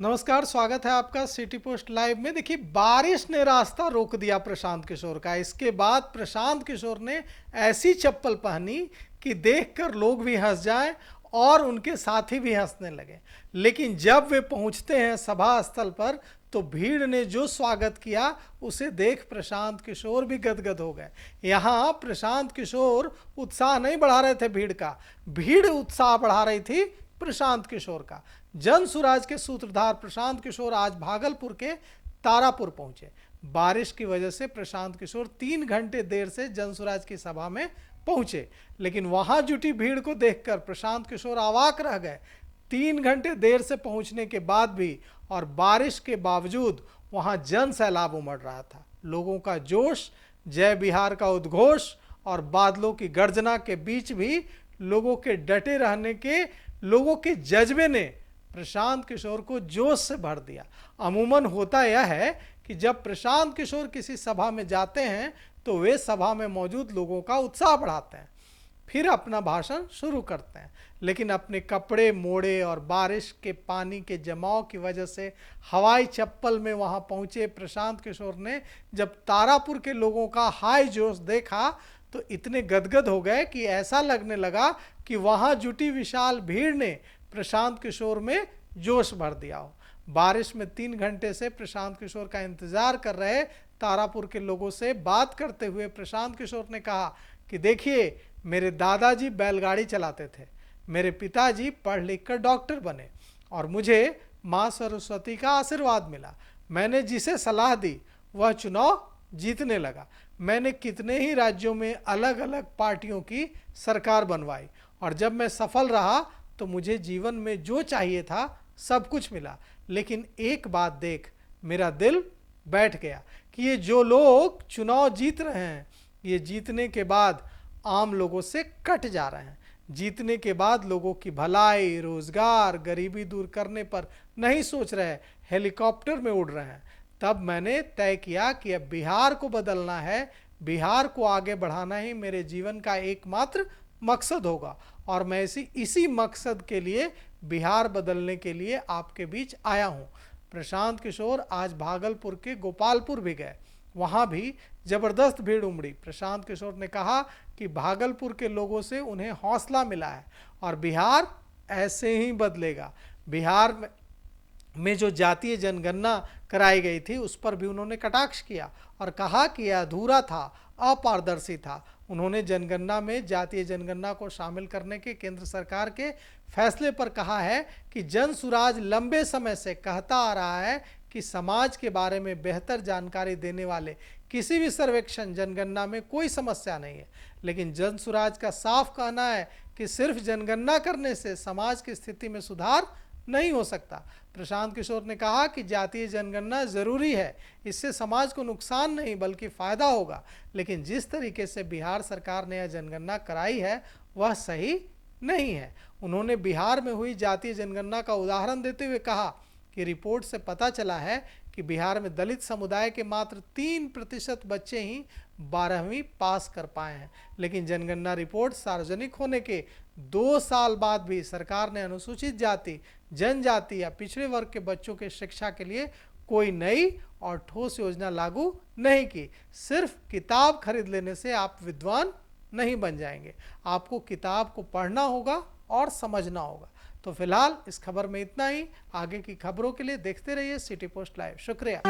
नमस्कार, स्वागत है आपका सिटी पोस्ट लाइव में। देखिए, बारिश ने रास्ता रोक दिया प्रशांत किशोर का। इसके बाद प्रशांत किशोर ने ऐसी चप्पल पहनी कि देखकर लोग भी हंस जाएं और उनके साथी भी हंसने लगे। लेकिन जब वे पहुंचते हैं सभा स्थल पर तो भीड़ ने जो स्वागत किया उसे देख प्रशांत किशोर भी गदगद हो गए। यहाँ प्रशांत किशोर उत्साह नहीं बढ़ा रहे थे भीड़ का, भीड़ उत्साह बढ़ा रही थी प्रशांत किशोर का। जन सुराज के सूत्रधार प्रशांत किशोर आज भागलपुर के तारापुर पहुंचे। बारिश की वजह से प्रशांत किशोर 3 घंटे देर से जन सुराज की सभा में पहुंचे, लेकिन वहां जुटी भीड़ को देखकर प्रशांत किशोर अवाक रह गए। 3 घंटे देर से पहुंचने के बाद भी और बारिश के बावजूद वहां जन सैलाब उमड़ रहा था। लोगों का जोश, जय बिहार का उद्घोष और बादलों की गर्जना के बीच भी लोगों के डटे रहने के, लोगों के जज्बे ने प्रशांत किशोर को जोश से भर दिया। अमूमन होता यह है कि जब प्रशांत किशोर किसी सभा में जाते हैं तो वे सभा में मौजूद लोगों का उत्साह बढ़ाते हैं, फिर अपना भाषण शुरू करते हैं। लेकिन अपने कपड़े मोड़े और बारिश के पानी के जमाव की वजह से हवाई चप्पल में वहां पहुंचे प्रशांत किशोर ने जब तारापुर के लोगों का हाई जोश देखा तो इतने गदगद हो गए कि ऐसा लगने लगा कि वहां जुटी विशाल भीड़ ने प्रशांत किशोर में जोश भर दिया हो। बारिश में 3 घंटे से प्रशांत किशोर का इंतजार कर रहे तारापुर के लोगों से बात करते हुए प्रशांत किशोर ने कहा कि देखिए, मेरे दादाजी बैलगाड़ी चलाते थे, मेरे पिताजी पढ़ लिख कर डॉक्टर बने और मुझे माँ सरस्वती का आशीर्वाद मिला। मैंने जिसे सलाह दी वह चुनाव जीतने लगा। मैंने कितने ही राज्यों में अलग अलग पार्टियों की सरकार बनवाई और जब मैं सफल रहा तो मुझे जीवन में जो चाहिए था सब कुछ मिला। लेकिन एक बात देख, मेरा दिल बैठ गया कि ये जो लोग चुनाव जीत रहे हैं, ये जीतने के बाद आम लोगों से कट जा रहे हैं। जीतने के बाद लोगों की भलाई, रोजगार, गरीबी दूर करने पर नहीं सोच रहे, हेलीकॉप्टर में उड़ रहे हैं। तब मैंने तय किया कि अब बिहार को बदलना है, बिहार को आगे बढ़ाना ही मेरे जीवन का एकमात्र मकसद होगा और मैं इसी मकसद के लिए बिहार बदलने के लिए आपके बीच आया हूं। प्रशांत किशोर आज भागलपुर के गोपालपुर भी गए, वहां भी जबरदस्त भीड़ उमड़ी। प्रशांत किशोर ने कहा कि भागलपुर के लोगों से उन्हें हौसला मिला है और बिहार ऐसे ही बदलेगा। बिहार में जो जातीय जनगणना कराई गई थी उस पर भी उन्होंने कटाक्ष किया और कहा कि यह अधूरा था, अपारदर्शी था। उन्होंने जनगणना में जातीय जनगणना को शामिल करने के केंद्र सरकार के फैसले पर कहा है कि जन सुराज लंबे समय से कहता आ रहा है कि समाज के बारे में बेहतर जानकारी देने वाले किसी भी सर्वेक्षण जनगणना में कोई समस्या नहीं है। लेकिन जन सुराज का साफ कहना है कि सिर्फ जनगणना करने से समाज की स्थिति में सुधार नहीं हो सकता। प्रशांत किशोर ने कहा कि जातीय जनगणना जरूरी है, इससे समाज को नुकसान नहीं बल्कि फायदा होगा। लेकिन जिस तरीके से बिहार सरकार ने यह जनगणना कराई है वह सही नहीं है। उन्होंने बिहार में हुई जातीय जनगणना का उदाहरण देते हुए कहा कि रिपोर्ट से पता चला है कि बिहार में दलित समुदाय के मात्र 3% बच्चे ही 12वीं पास कर पाए हैं। लेकिन जनगणना रिपोर्ट सार्वजनिक होने के 2 साल बाद भी सरकार ने अनुसूचित जाति, जनजाति या पिछड़े वर्ग के बच्चों के शिक्षा के लिए कोई नई और ठोस योजना लागू नहीं की। सिर्फ किताब खरीद लेने से आप विद्वान नहीं बन जाएंगे, आपको किताब को पढ़ना होगा और समझना होगा। तो फिलहाल इस खबर में इतना ही। आगे की खबरों के लिए देखते रहिए सिटी पोस्ट लाइव। शुक्रिया।